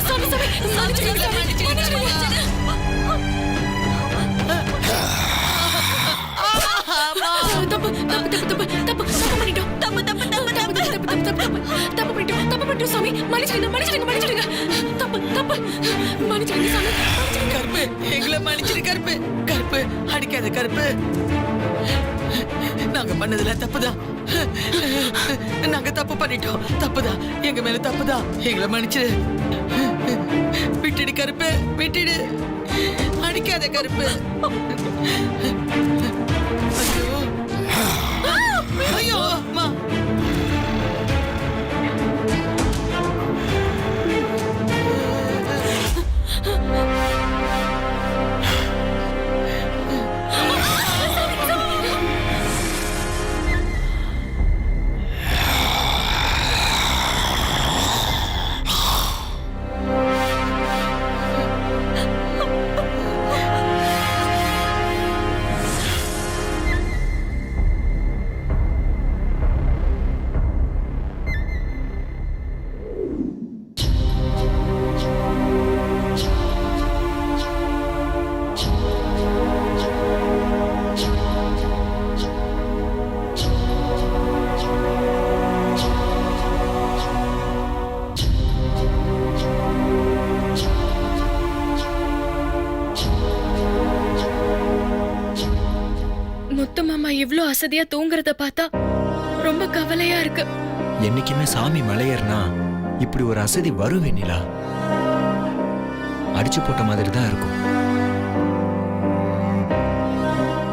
சாமி சாமி மன்னிச்சிடுங்க மன்னிச்சிடுங்க. தப்பு தப்பு தப்பு தப்பு தப்பு பண்ணிட்டோம். தப்பு தப்பு தப்பு தப்பு தப்பு தப்பு தப்பு தப்பு பண்ணிட்டோம். தப்பு பண்ணிட்டோம் சாமி. மன்னிச்சிடுங்க மன்னிச்சிடுங்க மன்னிச்சிடுங்க. தப்பு தப்பு மன்னிச்சிடுங்க சாமி. கருப்பு எங்களை மன்னிச்சிரு கருப்பு. கருப்பு அடிக்காத கருப்பு. நாங்க பண்ணதுல தப்புதான். நாங்க தப்பு பண்ணிட்டோம். தப்புதான், எங்க மேல தப்புதான். எங்களை மன்னிச்சிரு. விட்டுடு கருப்பு, விட்டுடு. அடிக்காத கருப்பு. ஐயோ ஐயோ அம்மா. முத்து மாமா இவ்ளோ அசதியா தூங்குறத பார்த்தா ரொம்ப கவலையா இருக்கு. என்னைக்குமே சாமி மலையேறினா இப்படி ஒரு அசதி வரும் வெண்ணிலா. அடிச்சு போட்ட மாதிரி தான் இருக்கும்.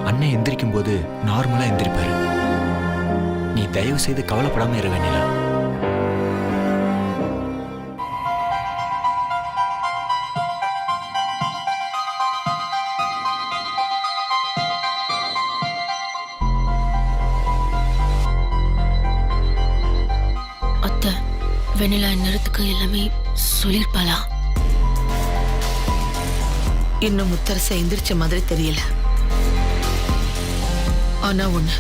அண்ணன் எந்திரிக்கும் போது நார்மலா எந்திரிப்பாரு. நீ தயவு செய்து கவலைப்படாம இரு வெண்ணிலா. வெண்ணிலா நேரத்துக்கு எல்லாமே சொல்லிருப்பாளா? இன்னும் முத்தரச எந்திரிச்ச மாதிரி தெரியல. ஆனா ஒண்ணு,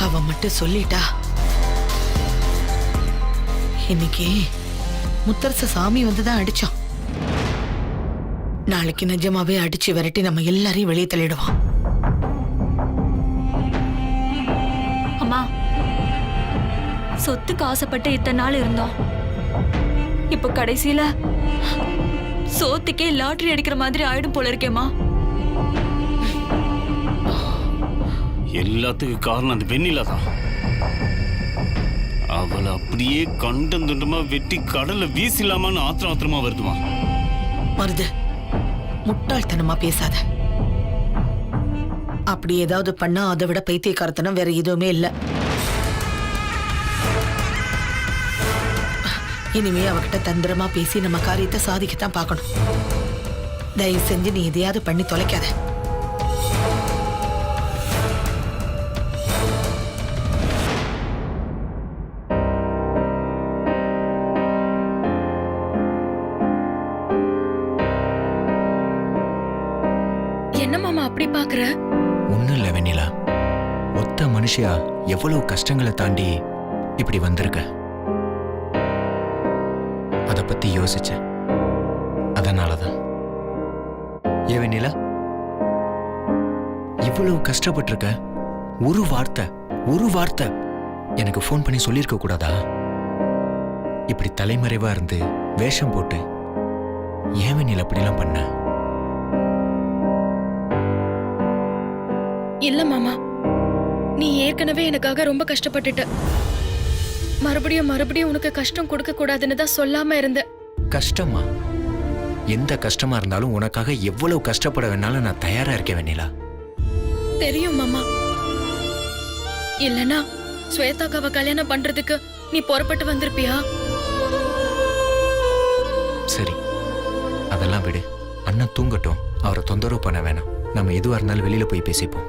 அவ மட்டும் சொல்லிட்டா இன்னைக்கு முத்தரச சாமி வந்துதான் அடிச்சான். நாளைக்கு நிஜமாவே அடிச்சு விரட்டி நம்ம எல்லாரையும் வெளியே தள்ளிடுவான். அம்மா, சொத்துக்கு ஆசைப்பட்டு இத்தனை நாள் இருந்தோம். இப்ப கடைசியில சோத்துக்கே லாட்டரி அடிக்கிற மாதிரி ஆயிடும் போல இருக்கேம்மா. எல்லாத்துக்கும் காரணம் அந்த வெண்ணிலா தான். அவளை அப்படியே கண்டம் துண்டமா வெட்டி கடல்ல வீசிலாமான்னு ஆத்திரமா வருதுமா. மருது, முட்டாள்தனமா பேசாத. அப்படி ஏதாவது பண்ணா அதை விட பைத்தியக்காரத்தனம் வேற எதுவுமே இல்ல. இனிமே அவகிட்ட தந்திரமா பேசி நம்ம காரியத்தை சாதிக்கத்தான் பார்க்கணும். தயவு செஞ்சு நீ எதையாவது பண்ணி தொலைக்காத. என்ன மாமா அப்படி பாக்குற? ஒண்ணும் இல்ல வெண்ணிலா. ஒத்த மனுஷியா எவ்வளவு கஷ்டங்களை தாண்டி இப்படி வந்திருக்க. அத பத்தி யோசிச்சேன். அதனாலதான். ஏன் வெண்ணிலா, இவ்வளவு கஷ்டப்பட்டிருக்க. ஒரு வார்த்தை எனக்கு போன் பண்ணி சொல்லிருக்க கூடாதா? இப்படி தலைமறைவா இருந்து வேஷம் போட்டு ஏன் வெண்ணிலா அப்படிலாம் பண்ண? இல்ல மாமா, நீ ஏற்கனவே எனக்காக ரொம்ப கஷ்டப்பட்டுட்ட. மறுபடியும் உனக்கு கஷ்டம் கொடுக்க கூடாதுன்னு தான் சொல்லாம இருந்த. கஷ்டமா? எந்த கஷ்டமா இருந்தாலும் உனக்காக எவ்வளவு கஷ்டப்பட வேணாலும் நான் தயாரா இருக்கேன் வெண்ணிலா. தெரியும் மாமா. இல்லனா ஸ்வேதாக்காவை கல்யாணம் பண்றதுக்கு நீ புறப்பட்டு வந்திருப்பியா? சரி, அதெல்லாம் விடு. அண்ணன் தூங்கட்டும். அவரை தொந்தரவு பண்ண வேணாம். நம்ம எதுவா இருந்தாலும் வெளியில போய் பேசிப்போம்.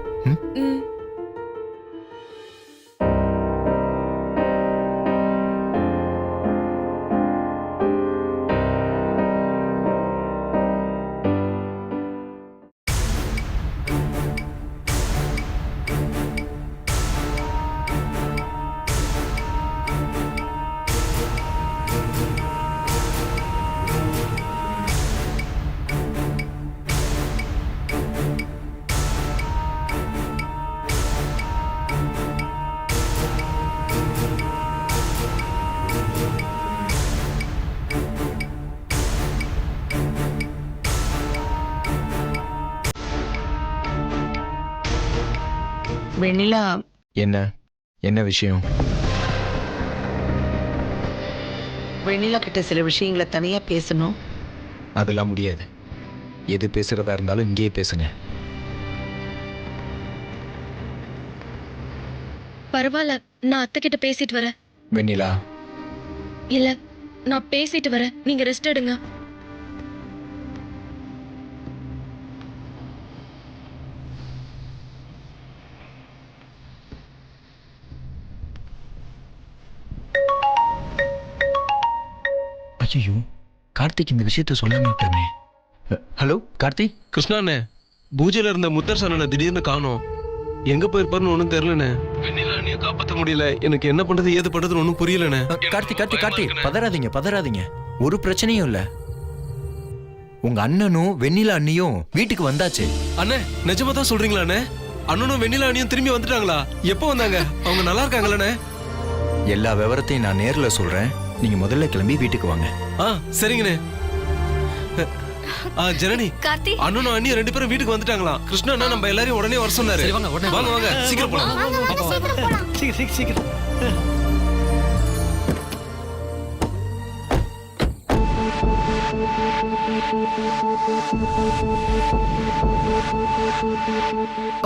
வெண்ணிலா, என்ன என்ன விஷயம்? வெண்ணிலா கிட்ட சில விஷயங்களை தனியா பேசணும். அதெல்லாம் முடியாது. எது பேசுறதா இருந்தாலும் இங்கேயே பேசுங்க. பரவாயில்ல, நான் அத்தை கிட்ட பேசிட்டு வரேன். வெண்ணிலா, இல்ல, நான் பேசிட்டு வரேன், நீங்க ரெஸ்ட் எடுங்க. ஐயோ, கார்த்திக் இந்த விஷயத்த சொல்லாம விட்டோமே. ஹலோ கார்த்திக். கிருஷ்ணாண்ணே, பூஜையில இருந்த முத்தர் சனனை திடீர்னு காணோம். எங்க போயிருப்பாருன்னு ஒன்றும் தெரியலண்ணே. வெண்ணிலா அண்ணியை காப்பாற்ற முடியல. எனக்கு என்ன பண்றது ஏது பண்றதுன்னு ஒன்றும் புரியலண்ணே. கார்த்திக் பதறாதீங்க. ஒரு பிரச்சனையும் இல்ல. உங்க அண்ணனும் வெண்ணிலா அண்ணியும் வீட்டுக்கு வந்தாச்சு. அண்ணே, நிஜமா தான் சொல்றீங்களா அண்ணே? அண்ணனும் வெண்ணிலா அண்ணியும் திரும்பி வந்துட்டாங்களா? எப்போ வந்தாங்க? அவங்க நல்லா இருக்காங்களாண்ணே? எல்லா விவரத்தையும் நான் நேர்ல சொல்றேன். நீங்க முதல்ல கிளம்பி வீட்டுக்கு வாங்க. சரிங்கண்ணே. ஜனனி, கார்த்தி, அண்ணனும் அண்ணியும் 2 பேரும் வீட்டுக்கு வந்துட்டாங்களா? கிருஷ்ணா அண்ணா நம்ம எல்லாரையும் உடனே வர சொன்னாரு. வாங்க சீக்கிரம் போலாம். சீக்கிரம்.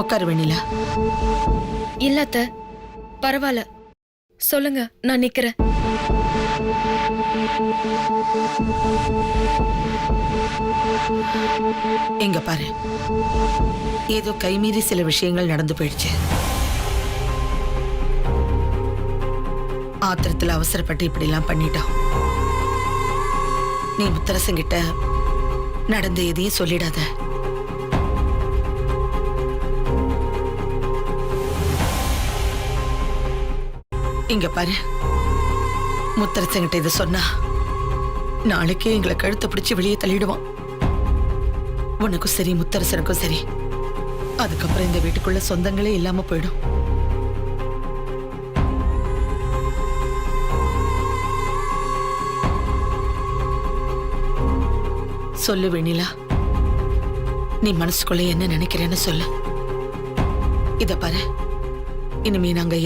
உட்காரு வெண்ணிலா. இல்ல அத்தை, பரவாயில்ல, சொல்லுங்க, நான் நிக்கிறேன். எங்க பாரு, ஏதோ கைமீறி சில விஷயங்கள் நடந்து போயிடுச்சு. ஆத்திரத்துல அவசரப்பட்டு இப்படி எல்லாம் பண்ணிட்டோம். நீ முத்தரசங்கிட்ட நடந்த எதையும் சொல்லிடாத. இங்க பாரு, முத்தரசங்கிட்ட இதை சொன்னா நாளைக்கே எங்களை கழுத்தை பிடிச்சு வெளியே தள்ளிடுவான். உனக்கும் சரி முத்தரசனுக்கும் சரி. அதுக்கப்புறம் இந்த வீட்டுக்குள்ள சொந்தங்களே இல்லாம போயிடும். சொல்லு வெண்ணிலா, நீ மனசுக்குள்ள என்ன நினைக்கிறேன்னு சொல்லு. இத பாரு, இனிமே நாங்க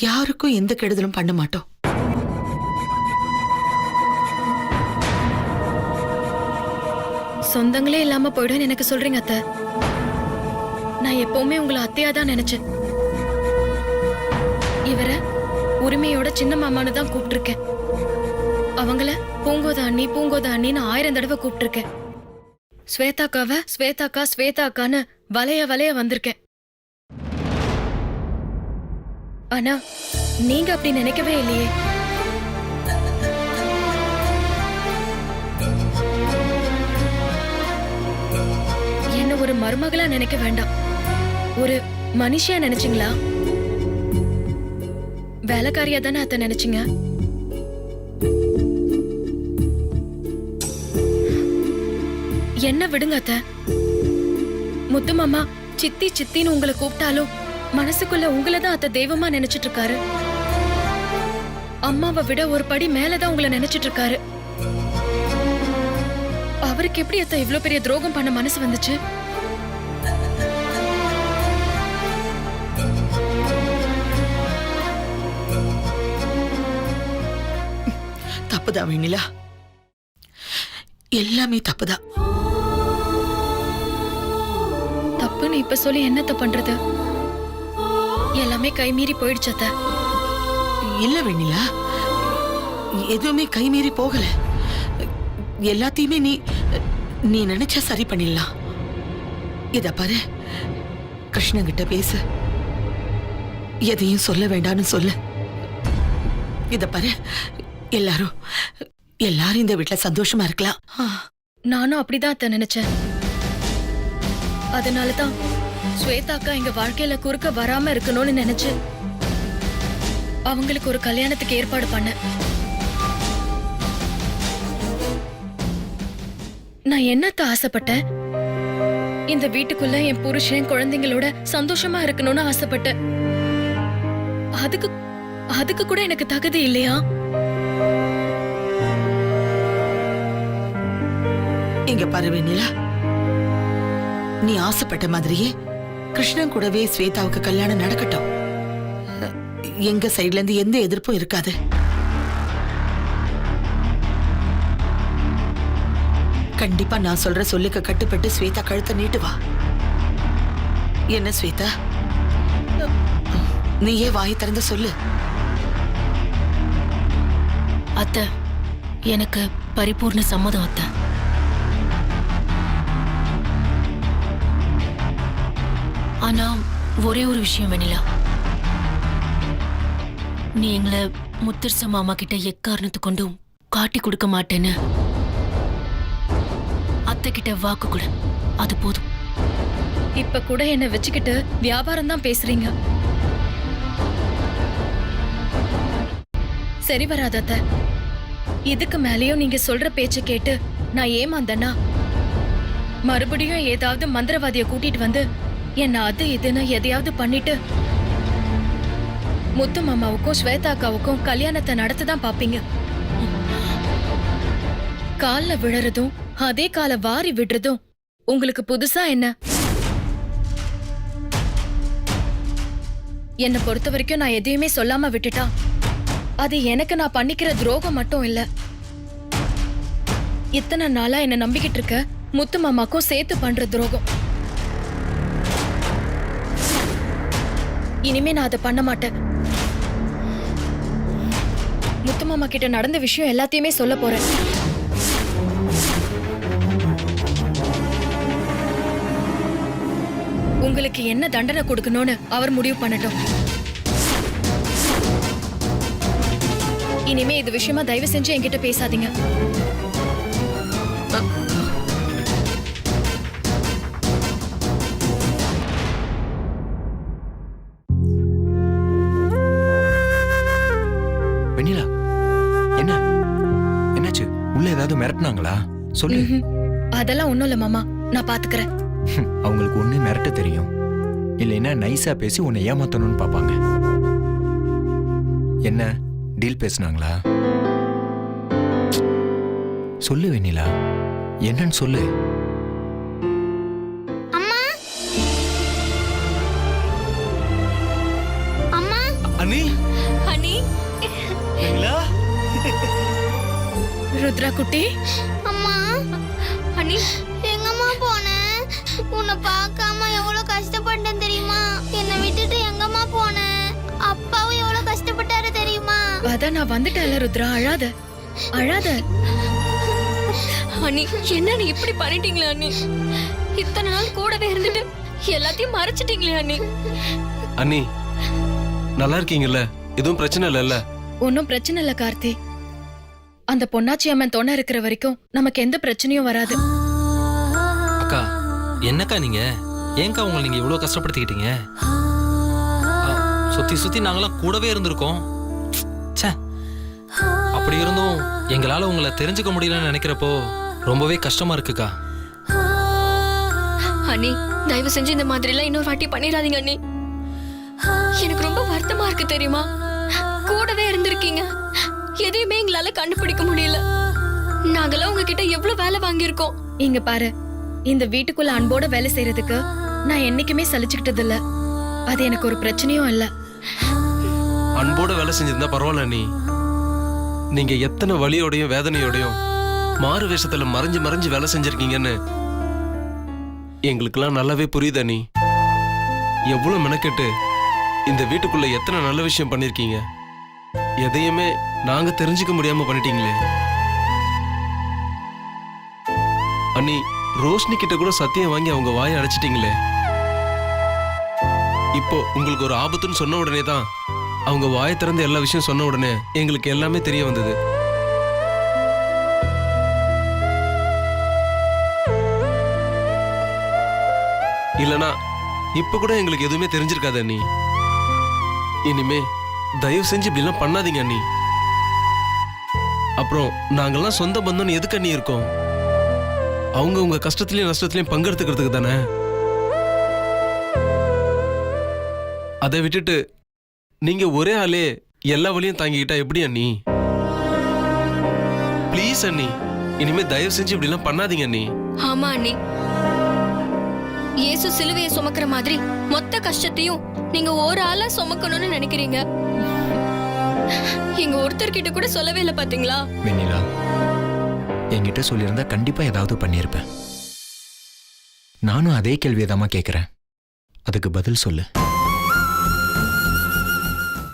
யாருக்கும் எந்த கெடுதலும் பண்ண மாட்டோம். சொந்தங்களே இல்லாம போயிடும் எனக்கு சொல்றீங்க அத்தை. நான் எப்பவுமே உங்களை அத்தையா தான் நினைச்சேன். இவரை உரிமையோட சின்ன மாமான்னு தான் கூப்பிட்டிருக்கேன். அவங்கள பூங்கோத அண்ணின்னு 1000 தடவை கூப்பிட்டிருக்கேன். ஸ்வேதாக்காவை ஸ்வேதாக்கான்னு வலைய வந்திருக்கேன். ஆனா நீங்க அப்படி நினைக்கவே இல்லையே. என்ன ஒரு மருமகளா நினைக்க வேண்டாம், ஒரு மனுஷியா நினைச்சீங்களா? வேலைக்காரியா தானே அத்தை நினைச்சீங்க. என்ன விடுங்க அத்தை. முத்து மாமா சித்தின்னு உங்களை கூப்பிட்டாலும் மனசுக்குள்ள உங்களை தான் அத்தை தெய்வமா நினைச்சிட்டு இருக்காரு. அம்மாவை விட ஒரு படி மேலதான் உங்களை நினைச்சிட்டு இருக்காரு. அவருக்கு எப்படி அத்தை இவ்ளோ பெரிய துரோகம் பண்ண மனசு வந்துச்சு? தப்புதான் வெண்ணிலா, எல்லாமே தப்புதான். தப்புன்னு இப்ப சொல்லி என்னத்த பண்றது? எல்லாமே கைமீறி போயிடுச்சு அத்தை. இல்ல வெண்ணிலா, எதுவுமே கைமீறி போகல. எல்லாத்தையுமே நீ நினைச்சா சரி பண்ணிடலாம். இத பாரு, கிருஷ்ணங்கிட்ட பேசு. எதையும் சொல்ல வேண்டாம்னு சொல்லு. இத பாரு, எல்லாரும் இந்த வீட்டுல சந்தோஷமா இருக்கலாம். நானும் அப்படிதான் அத்தை நினைச்சேன். அதனாலதான் ஸ்வேதாக்கா எங்க வாழ்க்கையில குறுக்க வராம இருக்கணும்னு நினைச்சு அவங்களுக்கு ஒரு கல்யாணத்துக்கு ஏற்பாடு பண்ண. நான் என்னத்த ஆசைப்பட்டேன்? இந்த வீட்டுக்குள்ள என் புருஷன் குழந்தைங்களோட சந்தோஷமா இருக்கணும்னு ஆசைப்பட்டேன். அதுக்கு கூட எனக்கு தகுதி இல்லையா? இங்க பாரு வெண்ணிலா, நீ ஆசைப்பட்ட மாதிரியே கிருஷ்ணன் கூடவே ஸ்வேதாவுக்கு கல்யாணம் நடக்கட்டும். எங்க சைடுல இருந்து எந்த எதிர்ப்பும் இருக்காது. கண்டிப்பா நான் சொல்ற சொல்லுக்கு கட்டுப்பட்டு ஸ்வேதா கழுத்தை நீட்டுவா. என்ன ஸ்வேதா, நீயே வாயை திறந்து சொல்லு. அத்தை, எனக்கு பரிபூர்ண சம்மதம் அத்தை. ஆனா ஒரே ஒரு விஷயம் வெண்ணிலா, நீ எங்களை முத்தரச மாமா கிட்ட எக்காரணத்து கொண்டும் காட்டி கொடுக்க மாட்டேன்னு அத்தை கிட்ட வாக்கு கொடு, அது போதும். இப்ப கூட என்ன வச்சுக்கிட்டு வியாபாரம் தான் பேசுறீங்க. சரி வராத அத்தை. இதுக்கு மேலேயும் நீங்க சொல்ற பேச்ச கேட்டு நான் ஏமாந்தேன்னா மறுபடியும் ஏதாவது மந்திரவாதிய கூட்டிட்டு வந்து என்ன அது இதுன்னு எதையாவது பண்ணிட்டு முத்து மாமாவுக்கும் ஸ்வேதாக்காவுக்கும் கல்யாணத்தை நடத்ததான் பாப்பீங்க. கால்ல விழறதும் அதே கால வாரி விடுறதும் உங்களுக்கு புதுசா என்ன? என்னை பொறுத்த வரைக்கும் நான் எதையுமே சொல்லாம விட்டுட்டா அது எனக்கு நான் பண்ணிக்கிற துரோகம் மட்டும் இல்ல. இத்தனை நாளா என்ன நம்பிக்கிட்டு இருக்க முத்து மாமாக்கும் சேர்த்து பண்ற துரோகம். இனிமே நான் அதை பண்ண மாட்டேன். முத்து மாமா கிட்ட நடந்த விஷயம் எல்லாத்தையுமே சொல்ல போறேன். உங்களுக்கு என்ன தண்டனை கொடுக்கணும்னு அவர் முடிவு பண்ணட்டும். இனிமே இது விஷயமா தயவு செஞ்சு என்கிட்ட பேசாதீங்க. வெண்ணிலா, என்ன என்னாச்சு? உள்ள ஏதாவது மிரட்டினாங்களா? சொல்லு. அதெல்லாம் ஒண்ணும் இல்ல மாமா, நான் பாத்துக்கிறேன். அவங்களுக்கு ஒண்ணு மிரட்ட தெரியும், இல்லைன்னா நைஸா பேசி உன்னை ஏமாத்தணும்னு பாப்பாங்க. என்ன டீல் பேசுனாங்களா? சொல்லு வெண்ணிலா, என்னன்னு சொல்லு. அம்மா, அம்மா, அண்ணி, அண்ணி, ருத்ரா குட்டி, அம்மா, அண்ணி, எங்கம்மா போன? உன்னை பார்க்காம எவ்வளவு கஷ்டப்பட்டேன் தெரியுமா? என்னை விட்டுட்டு எங்கம்மா போன? அப்பாவும் எவ்வளவு கஷ்டப்பட்டாரு தெரியுமா? அதான் நான் வந்துட்டேன்ல ருத்ரா, அழாத அழாத. அண்ணி, என்ன நீ இப்படி பண்ணிட்டீங்களே அண்ணி? இத்தனை நாள் கூடவே இருந்துட்டு எல்லாத்தையும் மறைச்சிட்டீங்களே அண்ணி. அண்ணி நல்லா இருக்கீங்கல்ல? எதுவும் பிரச்சனை இல்லைல்ல? ஒன்னும் பிரச்சனை இல்ல கார்த்தி. அந்த பொன்னாச்சி அம்மன் தொணை இருக்கிற வரைக்கும் நமக்கு எந்த பிரச்சனையும் வராது. அக்கா, என்னக்கா நீங்க? ஏங்கா உங்களை நீங்க இவ்வளவு கஷ்டப்படுத்திக்கிட்டீங்க? சுத்தி சுத்தி நாங்களாம் கூடவே இருந்திருக்கோம். ச்சே, அப்படி இருந்தும் எங்களால உங்களை தெரிஞ்சுக்க முடியலன்னு நினைக்கிறப்போ ரொம்பவே கஷ்டமா இருக்குக்கா. அண்ணி, தயவு செஞ்சு இந்த மாதிரி எல்லாம் இன்னொரு வாட்டி பண்ணிடாதீங்க அண்ணி. எனக்கு ரொம்ப வருத்தமா இருக்கு தெரியுமா? கூடவே இருந்திருக்கீங்க, எதையுமே எங்களால கண்டுபிடிக்க முடியல. நாங்கெல்லாம் உங்ககிட்ட எவ்வளவு வேலை வாங்கியிருக்கோம். இங்க பாரு, இந்த வீட்டுக்குள்ள அன்போட வேலை செய்யறதுக்கு நான் என்னைக்குமே சலிச்சுக்கிட்டது இல்ல. அது எனக்கு ஒரு பிரச்சனையும் இல்ல. அன்போட வேலை செஞ்சிருந்தா பரவாயில்ல அண்ணி. நீங்க எத்தனை வலியோடையும் வேதனையோடையும் மாறு வேஷத்துல மறைஞ்சு மறைஞ்சு வேலை செஞ்சிருக்கீங்கன்னு எங்களுக்கெல்லாம் நல்லாவே புரியுது அண்ணி. எவ்வளவு மெனக்கெட்டு இந்த வீட்டுக்குள்ள எத்தனை நல்ல விஷயம் பண்ணிருக்கீங்க. எதையுமே நாங்க தெரிஞ்சுக்க முடியாம பண்ணிட்டீங்களே அண்ணி. ரோஷினி கிட்ட கூட சத்தியம் வாங்கி அவங்க வாயை அடைச்சிட்டீங்களே. இப்போ உங்களுக்கு ஒரு ஆபத்துன்னு சொன்ன உடனே தான் அவங்க வாயை திறந்து எல்லா விஷயம் சொன்ன உடனே எங்களுக்கு எல்லாமே தெரிய வந்தது. இல்லனா இப்ப கூட எங்களுக்கு எதுவுமே தெரிஞ்சிருக்காது அண்ணி. இனிமே தயவு செஞ்சு இப்படிலாம் பண்ணாதீங்க அண்ணி. அப்புறம் நாங்கெல்லாம் சொந்த பந்தம்னு எதுக்கு அண்ணி இருக்கோம்? அவங்க உங்க கஷ்டத்திலயும் நஷ்டத்திலயும் பங்கெடுத்துக்கிறதுக்கு தானே. அதை விட்டுட்டு நீங்க ஒரே ஆளே எல்லா வழியும் தாங்கிக்கிட்டா எப்படி அண்ணி? ப்ளீஸ் அண்ணி, இனிமே தயவு செஞ்சு இப்படி எல்லாம் பண்ணாதீங்க அண்ணி. ஆமா அண்ணி, இயேசு சிலுவையை சுமக்கிற மாதிரி மொத்த கஷ்டத்தையும் நீங்க ஒரு ஆளா சுமக்கணும்னு நினைக்கிறீங்க. எங்க ஒருத்தர்கிட்ட கூட சொல்லவே இல்லை பாத்தீங்களா? வெண்ணிலா, என்கிட்ட சொல்லியிருந்தா கண்டிப்பா ஏதாவது பண்ணியிருப்பேன். நானும் அதே கேள்வியை தாம்மா கேட்கிறேன். அதுக்கு பதில் சொல்லு.